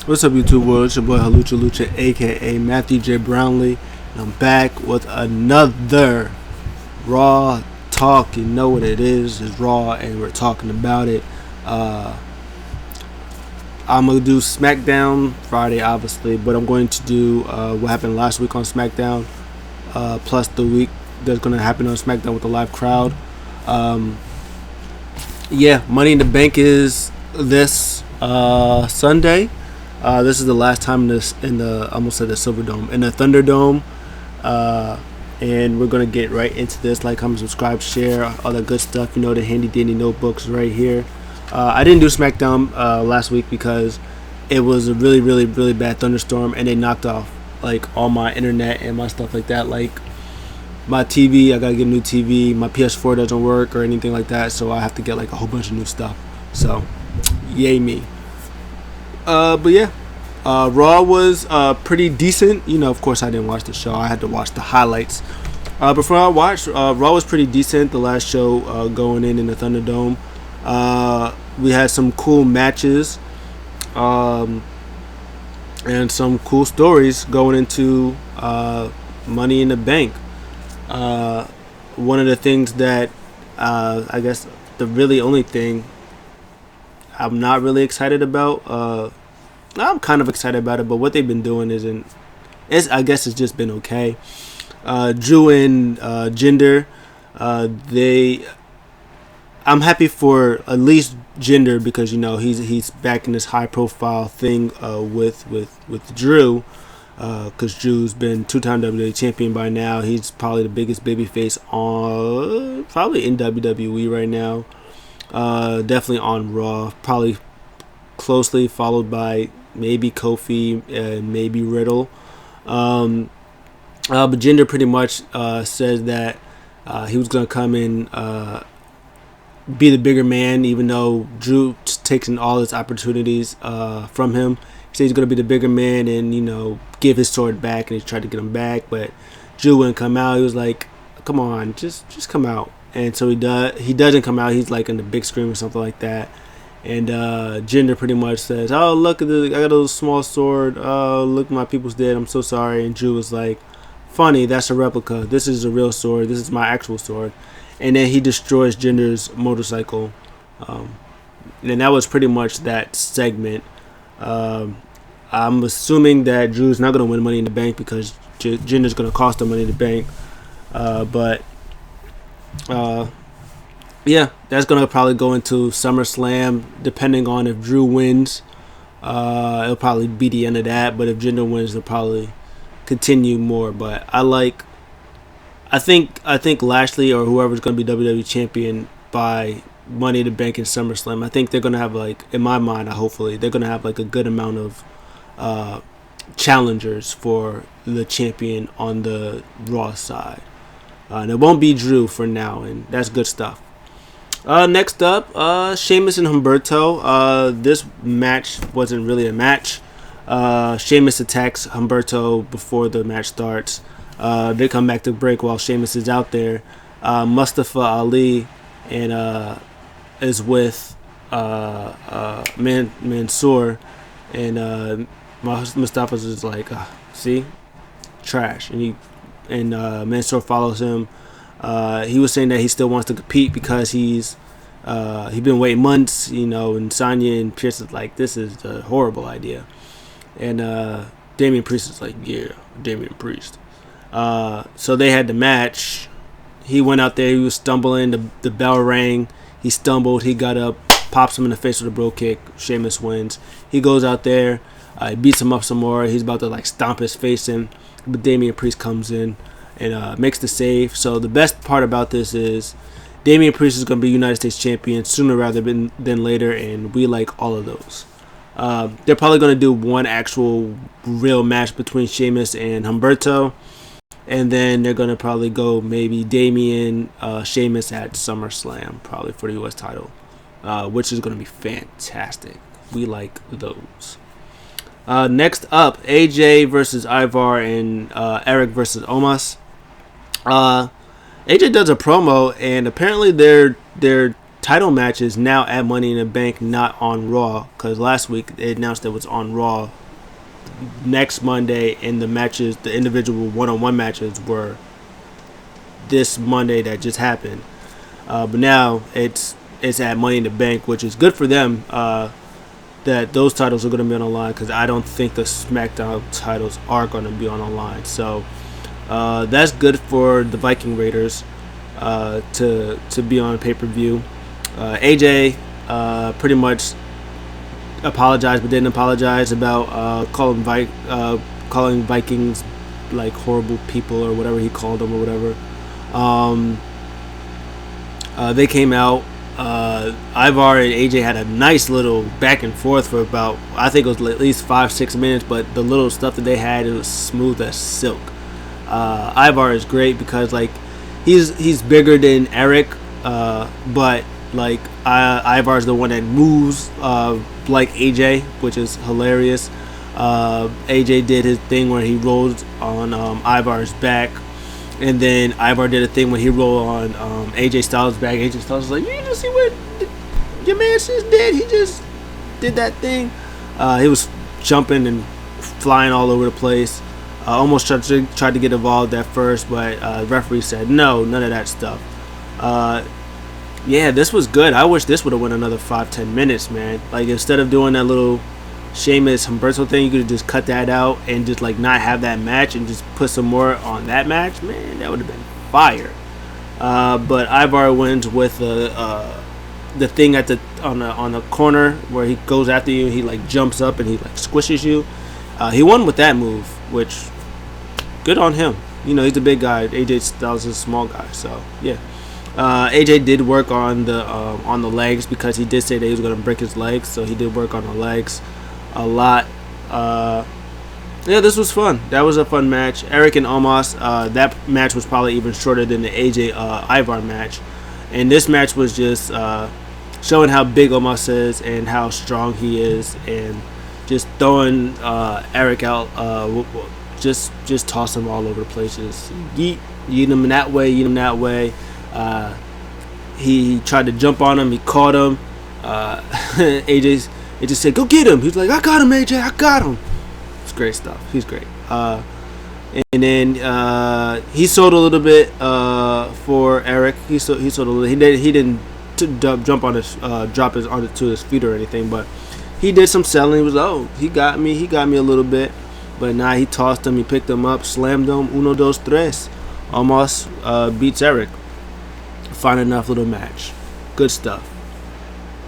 What's up, YouTube world? It's your boy Halucha Lucha, aka Matthew J. Brownlee, and I'm back with another Raw talk. You know what it is? It's Raw, and we're talking about it. I'm gonna do SmackDown Friday, obviously, but I'm going to do what happened last week on SmackDown, plus the week that's gonna happen on SmackDown with the live crowd. Money in the Bank is this Sunday. This is the last time in the almost at the Silverdome, in the Thunderdome, and we're gonna get right into this. Like, comment, subscribe, share, all that good stuff. You know, the handy dandy notebooks right here. I didn't do SmackDown last week because it was a really bad thunderstorm, and they knocked off like all my internet and my stuff like that. Like my TV, I gotta get a new TV. My PS4 doesn't work or anything like that, so I have to get like a whole bunch of new stuff. So, yay me. Raw was pretty decent. You know, of course, I didn't watch the show. I had to watch the highlights. Before I watched, Raw was pretty decent. The last show going in the Thunderdome. We had some cool matches and some cool stories going into Money in the Bank. One of the things that I guess the really only thing I'm not really excited about. I'm kind of excited about it, but what they've been doing I guess it's just been okay. Drew and Jinder, I'm happy for at least Jinder because, you know, he's back in this high profile thing with Drew, because Drew's been 2-time WWE champion by now. He's probably the biggest babyface probably in WWE right now. Definitely on Raw, probably closely followed by maybe Kofi and maybe Riddle. But Jinder pretty much says that he was going to come in, be the bigger man, even though Drew takes in all his opportunities from him. He said he's going to be the bigger man and, you know, give his sword back, and he tried to get him back, but Drew wouldn't come out. He was like, come on, just come out. And so he doesn't come out. He's like in the big screen or something like that. And Jinder pretty much says, oh, look at this, I got a little small sword. Oh, look, my people's dead. I'm so sorry. And Drew was like, funny, that's a replica. This is a real sword. This is my actual sword. And then he destroys Jinder's motorcycle. And that was pretty much that segment. I'm assuming that Drew's not going to win Money in the Bank because Jinder's going to cost him Money in the Bank. That's going to probably go into SummerSlam, depending on if Drew wins. It'll probably be the end of that, but if Jinder wins, they'll probably continue more. But I think Lashley or whoever's going to be WWE champion by Money in the Bank in SummerSlam, I think they're going to have, like, in my mind, hopefully, they're going to have like a good amount of challengers for the champion on the Raw side. And it won't be Drew for now, and that's good stuff. Next up, Sheamus and Humberto. This match wasn't really a match. Sheamus attacks Humberto before the match starts. They come back to break while Sheamus is out there. Mustafa Ali and is with Mansoor, and Mustafa's is like, see, trash, and Mansoor follows him. He was saying that he still wants to compete because he's been waiting months, you know, and Sonya and Pierce is like, this is a horrible idea. And Damian Priest is like, yeah, Damian Priest. So they had the match. He went out there, he was stumbling, the bell rang, he stumbled, he got up, pops him in the face with a bro kick. Sheamus wins. He goes out there, he beats him up some more. He's about to like stomp his face in, but Damian Priest comes in and makes the save. So the best part about this is Damian Priest is going to be United States champion sooner rather than later, and we like all of those. They're probably going to do one actual real match between Sheamus and Humberto, and then they're going to probably go maybe Damian, Sheamus at SummerSlam, probably for the US title, which is going to be fantastic. We like those. Next up, AJ versus Ivar and Eric versus Omos. AJ does a promo, and apparently they're title match is now at Money in the Bank, not on Raw, because last week they announced it was on Raw next Monday, and the matches, the individual one-on-one matches, were this Monday that just happened. But now it's at Money in the Bank, which is good for them. That those titles are going to be on the line, because I don't think the SmackDown titles are going to be on the line. So that's good for the Viking Raiders to be on pay-per-view. AJ pretty much apologized, but didn't apologize about calling Vikings like horrible people or whatever he called them or whatever. They came out. Ivar and AJ had a nice little back and forth for about, I think it was at least 5-6 minutes, but the little stuff that they had, it was smooth as silk. Ivar is great because like he's bigger than Eric, but like Ivar's the one that moves like AJ, which is hilarious. AJ did his thing where he rolled on Ivar's back, and then Ivar did a thing when he rolled on AJ Styles' back. AJ Styles was like, "You just see what your man just did? He just did that thing." He was jumping and flying all over the place. Almost tried to get involved at first, but the referee said no, none of that stuff. Yeah, this was good. I wish this would have went another 5-10 minutes, man. Like, instead of doing that little Sheamus Humberto thing, you could have just cut that out and just like not have that match and just put some more on that match. Man, that would have been fire. But Ivar wins with the thing at on the corner where he goes after you. He like jumps up and he like squishes you. He won with that move, which good on him. You know, he's a big guy. AJ Styles is a small guy, so yeah. AJ did work on the legs, because he did say that he was going to break his legs, so he did work on the legs a lot. Yeah, this was fun. That was a fun match. Eric and Omos, that match was probably even shorter than the AJ Ivar match, and this match was just showing how big Omos is and how strong he is, and just throwing Eric out, just toss him all over the places. Yeet him that way, yeet him that way. He tried to jump on him. He caught him. AJ said, "Go get him." He's like, "I got him, AJ. I got him." It's great stuff. He's great. And then he sold a little bit for Eric. He sold a little. He didn't jump on his onto his feet or anything, but he did some selling. He was, "Oh, he got me a little bit," but nah, he tossed him. He picked him up, slammed him. 1, 2, 3. Almost beats Eric. Fine enough little match. Good stuff.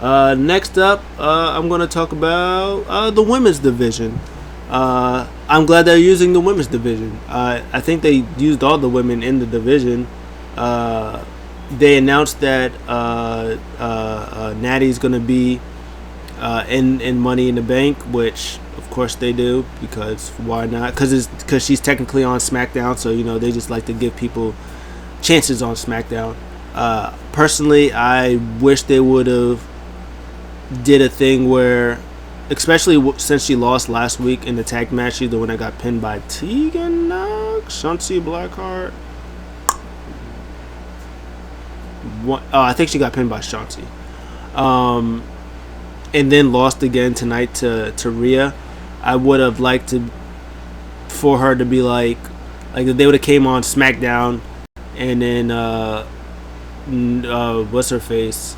Next up, I'm going to talk about the women's division. I'm glad they're using the women's division. I think they used all the women in the division. They announced that Natty's going to be in Money in the Bank, which of course they do, because why not? Because she's technically on SmackDown, so you know they just like to give people chances on SmackDown. Personally, I wish they would have did a thing where, especially since she lost last week in the tag match, she's the one that got pinned by Tegan Knox, Shotzi Blackheart. I think she got pinned by Shotzi. And then lost again tonight to Rhea. I would have liked for her to be like if they would have came on SmackDown, and then what's her face,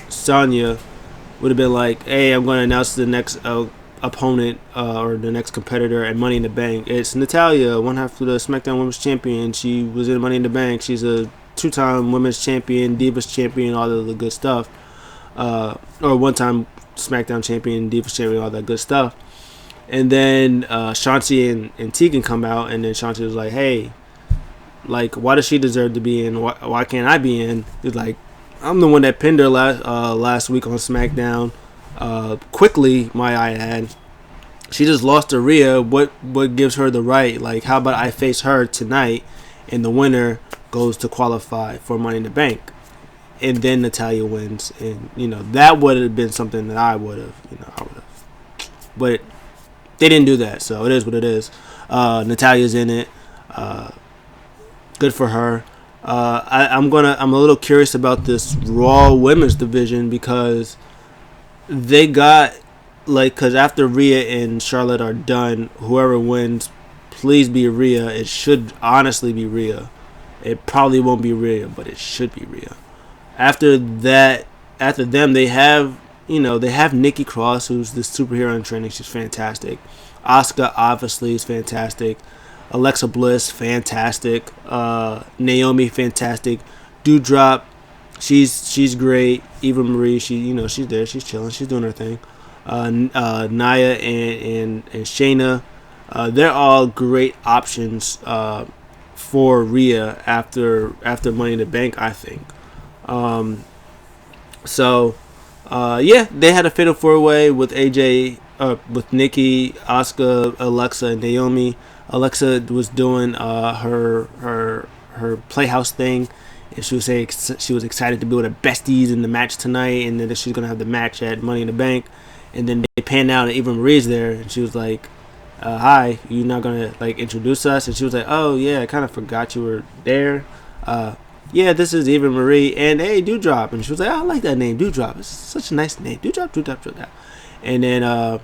Sonya would have been like, "Hey, I'm going to announce the next opponent or the next competitor at Money in the Bank. It's Natalya, one half of the SmackDown Women's Champion. She was in Money in the Bank. She's a 2-time Women's Champion, Divas Champion, all of the good stuff. Or 1-time SmackDown Champion, Divas Champion, all that good stuff." And then Shotzi and Tegan come out, and then Shotzi was like, "Hey, like, why does she deserve to be in? Why can't I be in?" He's like, "I'm the one that pinned her last week on SmackDown. Quickly, might I add. She just lost to Rhea. What gives her the right? Like, how about I face her tonight, and the winner goes to qualify for Money in the Bank, and then Natalya wins." And you know that would have been something that I would have, but they didn't do that. So it is what it is. Natalya's in it. Good for her. I'm a little curious about this Raw Women's division because they got because after Rhea and Charlotte are done, whoever wins, please be Rhea. It should honestly be Rhea. It probably won't be Rhea, but it should be Rhea. After them, they have Nikki Cross, who's the superhero in training. She's fantastic. Asuka obviously is fantastic. Alexa Bliss, fantastic. Naomi, fantastic. Doudrop, she's great. Eva Marie, she's there. She's chilling. She's doing her thing. Nia and Shayna, they're all great options for Rhea after Money in the Bank, I think. They had a fatal 4-way with AJ, with Nikki, Asuka, Alexa, and Naomi. Alexa was doing her Playhouse thing, and she was excited to be with her besties in the match tonight, and then she's gonna have the match at Money in the Bank. And then they panned out, and Eva Marie's there, and she was like, "Hi, you not gonna introduce us?" And she was like, "Oh yeah, I kind of forgot you were there. Yeah, this is Eva Marie, and hey, Doudrop." And she was like, "I like that name, Doudrop. It's such a nice name, Doudrop." And then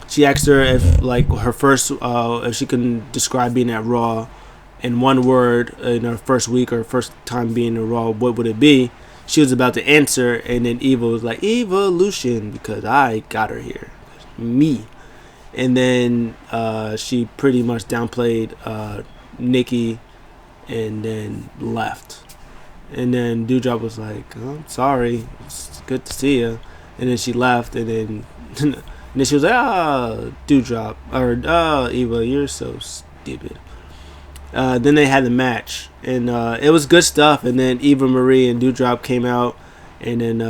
she asked her if her first, if she can describe being at Raw in one word in her first week or first time being at Raw, what would it be? She was about to answer, and then Eva was like, "Evolution," because I got her here, me. And then she pretty much downplayed Nikki, and then left. And then Doudrop was like, "Oh, I'm sorry, it's good to see you." And then she left, and then she was like, Doudrop, or Eva, you're so stupid. Then they had the match, and it was good stuff. And then Eva Marie and Doudrop came out, and then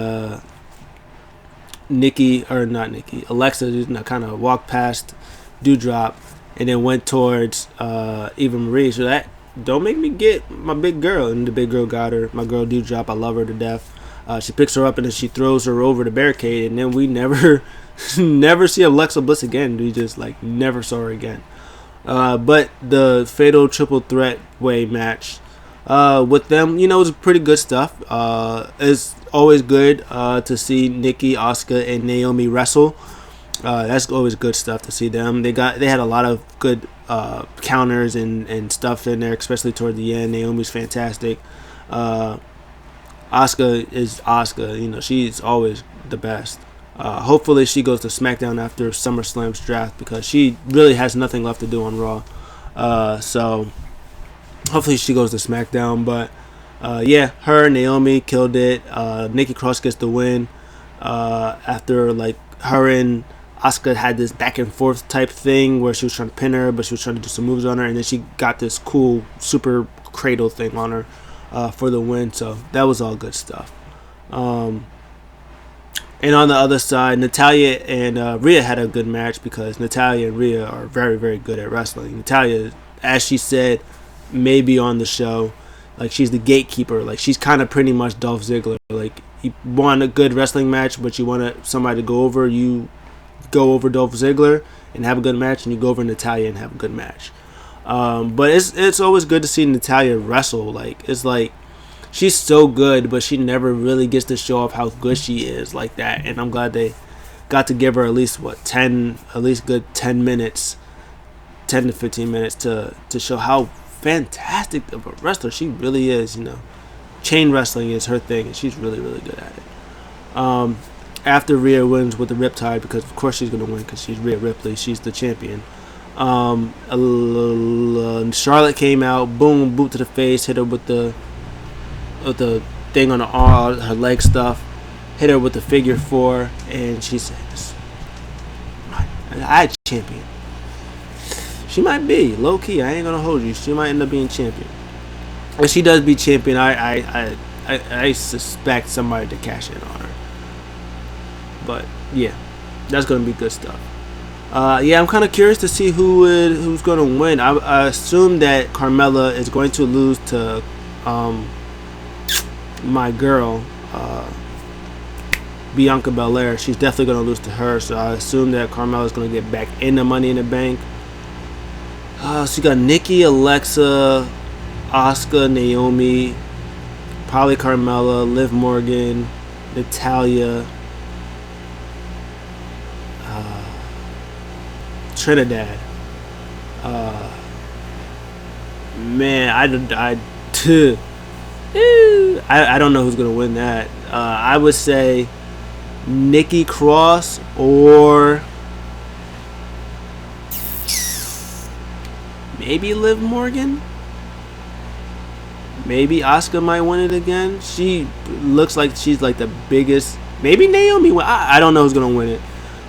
Alexa just kind of walked past Doudrop, and then went towards Eva Marie. So that, don't make me get my big girl. And the big girl got her. My girl Doudrop, I love her to death. She picks her up, and then she throws her over the barricade, and then we never see Alexa Bliss again. We just never saw her again. But the fatal triple threat way match with them, it was pretty good stuff. It's always good to see Nikki, Asuka, and Naomi wrestle. That's always good stuff to see them. They had a lot of good counters and stuff in there, especially toward the end. Naomi's fantastic. Asuka is Asuka. She's always the best. Hopefully she goes to SmackDown after SummerSlam's draft, because she really has nothing left to do on Raw. So hopefully she goes to SmackDown. But her and Naomi killed it. Nikki Cross gets the win after her and Asuka had this back and forth type thing where she was trying to pin her, but she was trying to do some moves on her, and then she got this cool super cradle thing on her for the win. So that was all good stuff. And on the other side, Natalya and Rhea had a good match, because Natalya and Rhea are very, very good at wrestling. Natalya, as she said, maybe on the show, she's the gatekeeper. She's kind of pretty much Dolph Ziggler. You want a good wrestling match, but you want somebody to go over. You go over Dolph Ziggler and have a good match, and you go over Natalya and have a good match. But it's always good to see Natalya wrestle. She's so good, but she never really gets to show off how good she is like that. And I'm glad they got to give her at least 10 minutes, 10 to 15 minutes to show how fantastic of a wrestler she really is. Chain wrestling is her thing, and she's really, really good at it. After Rhea wins with the Riptide, because of course she's going to win, because she's Rhea Ripley, she's the champion. Charlotte came out, boom, boot to the face, hit her with the thing on the arm, her leg stuff, hit her with the figure 4, and she says, "I champion." She might be low key. I ain't gonna hold you. She might end up being champion. If she does be champion, I suspect somebody to cash in on her. But yeah, that's gonna be good stuff. I'm kind of curious to see who's gonna win. I assume that Carmella is going to lose to my girl Bianca Belair. She's definitely going to lose to her, so I assume that Carmella is going to get back in the Money in the Bank. So you got Nikki, Alexa, Asuka, Naomi, probably Carmella, Liv Morgan, Natalya, Trinidad. Man, I don't know who's gonna win that. I would say Nikki Cross or maybe Liv Morgan. Maybe Asuka might win it again. She looks like she's like the biggest. Maybe Naomi. I don't know who's gonna win it,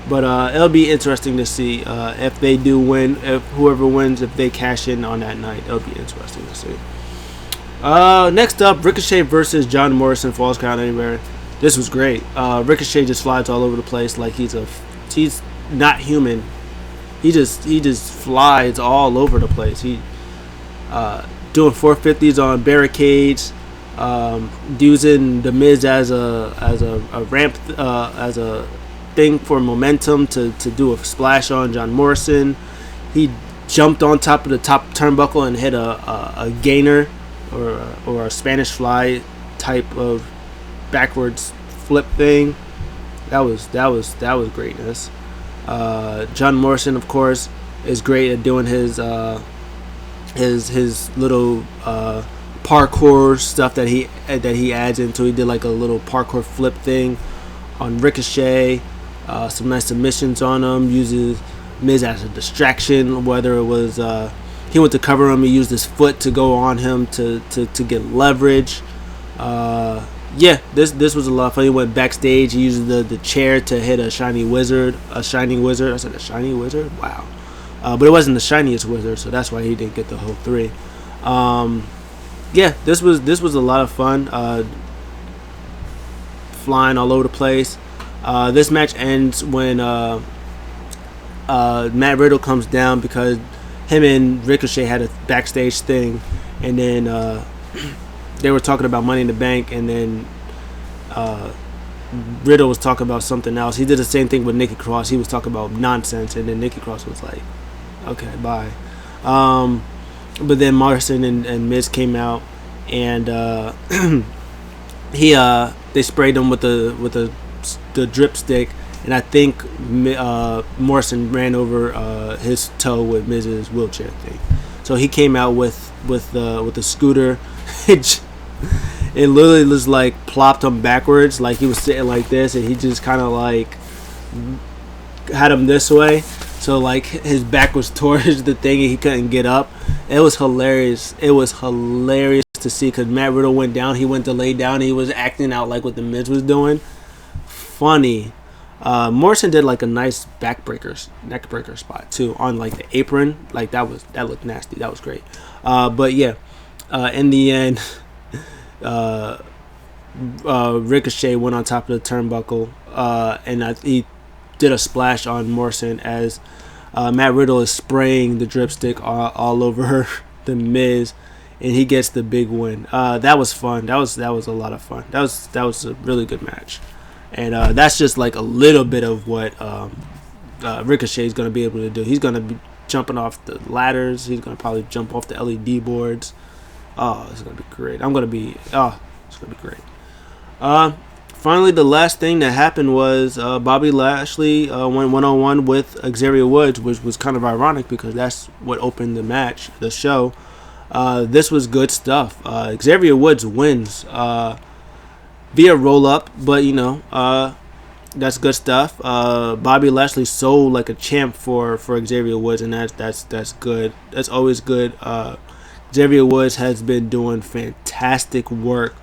but it'll be interesting to see if they do win. If whoever wins, if they cash in on that night, it'll be interesting to see. Next up, Ricochet versus John Morrison, Falls Count Anywhere. This was great. Ricochet just flies all over the place like he's not human. He just flies all over the place. He doing 450s on barricades, using the Miz as a ramp, as a thing for momentum to do a splash on John Morrison. He jumped on top of the top turnbuckle and hit a gainer or a Spanish fly type of backwards flip thing. That was greatness. John Morrison, of course, is great at doing his little parkour stuff that he adds into. He did like a little parkour flip thing on Ricochet. Some nice submissions on him. Uses Miz as a distraction. Whether it was he went to cover him, he used his foot to go on him to get leverage. Yeah, this was a lot of fun. He went backstage. He used the chair to hit a shining wizard. I said a shiny wizard. Wow. But it wasn't the shiniest wizard, so that's why he didn't get the whole 3. Yeah, this was a lot of fun. Flying all over the place. This match ends when Matt Riddle comes down because him and Ricochet had a backstage thing, and then they were talking about Money in the Bank, and then Riddle was talking about something else. He did the same thing with Nikki Cross. He was talking about nonsense, and then Nikki Cross was like, okay, bye. But then Morrison and Miz came out, and they sprayed him with the drip stick, and I think Morrison ran over his toe with Miz's wheelchair thing. So he came out with the scooter. It literally was like plopped him backwards, like he was sitting like this, and he just kind of like had him this way. So like his back was towards the thing and he couldn't get up. It was hilarious. It was hilarious to see because Matt Riddle went down. He went to lay down. He was acting out like what the Miz was doing. Funny. Morrison did like a nice neck breaker spot too on like the apron. Like that looked nasty. That was great. But yeah, in the end, Ricochet went on top of the turnbuckle, and he did a splash on Morrison as Matt Riddle is spraying the dripstick all over the Miz, and he gets the big win. That was fun. That was a lot of fun. That was a really good match, and that's just like a little bit of what Ricochet is going to be able to do. He's going to be jumping off the ladders. He's going to probably jump off the LED boards. Oh, it's going to be great. It's going to be great. Finally, the last thing that happened was Bobby Lashley went one-on-one with Xavier Woods, which was kind of ironic because that's what opened the show. This was good stuff. Xavier Woods wins via roll-up, but that's good stuff. Bobby Lashley sold like a champ for Xavier Woods, and that's good. That's always good. Xavier Woods has been doing fantastic work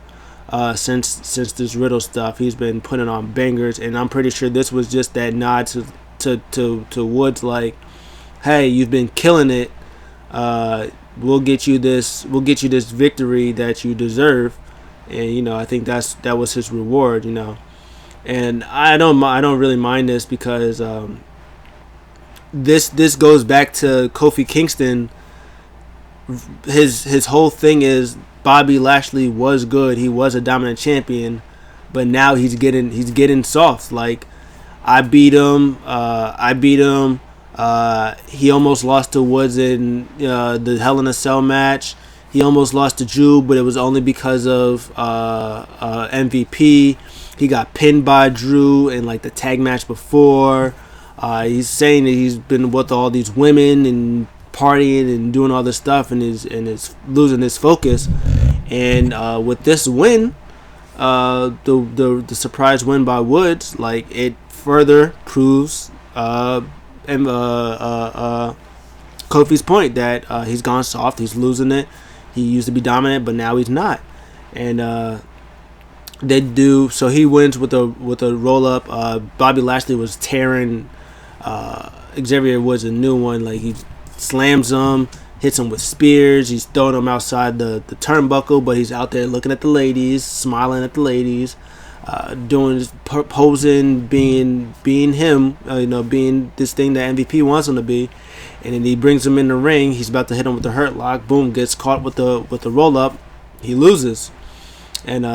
since this Riddle stuff. He's been putting on bangers, and I'm pretty sure this was just that nod to Woods, like, hey, you've been killing it. We'll get you this victory that you deserve, and I think that was his reward, And I don't really mind this because this goes back to Kofi Kingston. His whole thing is Bobby Lashley was good. He was a dominant champion, but now he's getting soft. Like, I beat him. He almost lost to Woods in the Hell in a Cell match. He almost lost to Drew, but it was only because of MVP. He got pinned by Drew in like the tag match before. He's saying that he's been with all these women and partying and doing all this stuff, and is losing his focus. And with this win, the surprise win by Woods, like, it further proves Kofi's point that he's gone soft. He's losing it. He used to be dominant, but now he's not. And they do. So he wins with a roll up. Bobby Lashley was tearing Xavier Woods a new one. Like, he slams him, hits him with spears. He's throwing him outside the turnbuckle, but he's out there looking at the ladies, smiling at the ladies, doing posing, being him. Being this thing that MVP wants him to be. And then he brings him in the ring. He's about to hit him with the hurt lock. Boom, gets caught with the roll up. He loses. And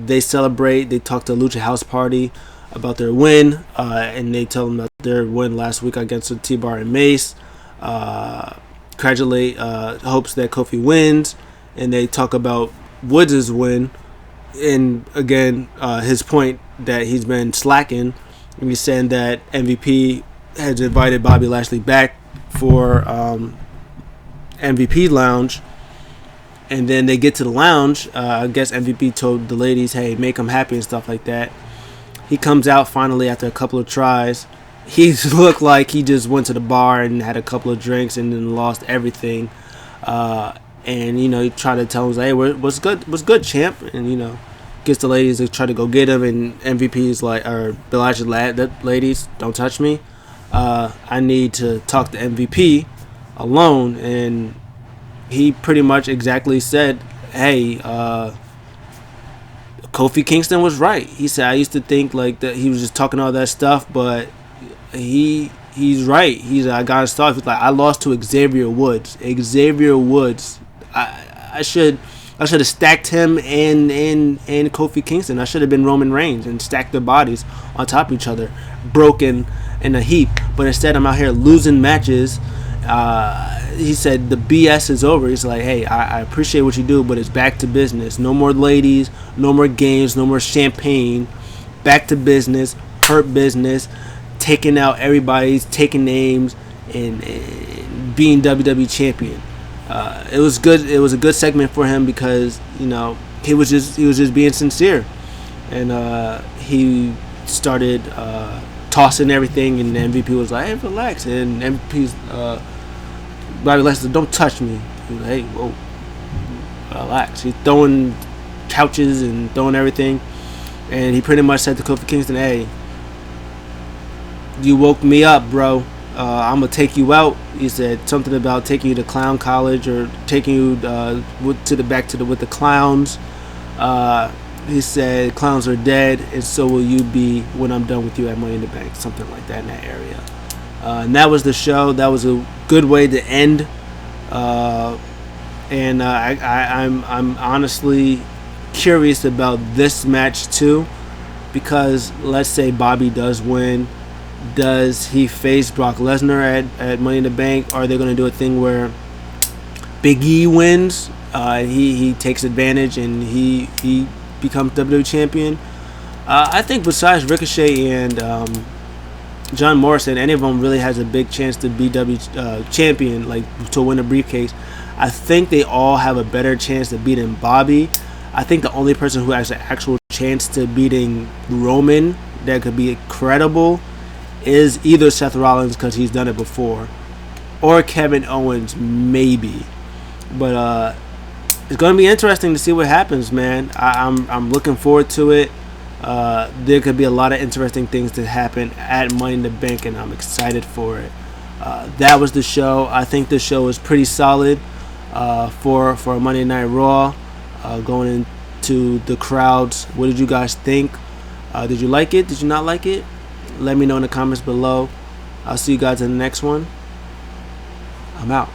they celebrate. They talk to Lucha House Party about their win. And they tell them about their win last week against the T-Bar and Mace. Congratulate, hopes that Kofi wins. And they talk about Woods' win. And again, his point that he's been slacking. And he's saying that MVP has invited Bobby Lashley back for MVP Lounge, and then they get to the lounge. I guess MVP told the ladies, hey, make him happy and stuff like that. He comes out finally after a couple of tries. He looked like he just went to the bar and had a couple of drinks and then lost everything. And he tried to tell him, hey, what's good, champ? And gets the ladies to try to go get him, and MVP is like, or Bill Lashley, ladies, don't touch me. I need to talk to MVP alone. And he pretty much exactly said, hey, Kofi Kingston was right. He said, I used to think like that he was just talking all that stuff, but he's right. I got his thoughts. He's like, I lost to Xavier Woods. I should have stacked him and Kofi Kingston. I should have been Roman Reigns and stacked their bodies on top of each other, broken in a heap. But instead, I'm out here losing matches. He said the BS is over. He's like, hey, I appreciate what you do, but it's back to business. No more ladies, no more games, no more champagne. Back to business, hurt business, taking out everybody's, taking names, and being WWE champion. It was good. It was a good segment for him because he was just being sincere, and he started tossing everything, and the MVP was like, hey, relax. And MVP's Bobby Lashley, don't touch me. He was like, hey, whoa, relax. He's throwing couches and throwing everything, and he pretty much said to Kofi Kingston, hey, you woke me up, bro. I'm gonna take you out. He said something about taking you to clown college or taking you with the clowns. He said clowns are dead, and so will you be when I'm done with you at Money in the Bank. Something like that in that area. And that was the show. That was a good way to end. And I'm honestly curious about this match too, because let's say Bobby does win. Does he face Brock Lesnar at Money in the Bank? Or are they going to do a thing where Big E wins? He takes advantage and he becomes WWE champion. I think besides Ricochet and John Morrison, any of them really has a big chance to be champion, like to win a briefcase. I think they all have a better chance of beating Bobby. I think the only person who has an actual chance to beating Roman that could be credible is either Seth Rollins, because he's done it before, or Kevin Owens, maybe. But it's going to be interesting to see what happens, man. I'm looking forward to it. There could be a lot of interesting things to happen at Money in the Bank, and I'm excited for it. That was the show. I think the show is pretty solid for a Monday Night Raw. Going into the crowds, what did you guys think? Did you like it? Did you not like it? Let me know in the comments below. I'll see you guys in the next one. I'm out.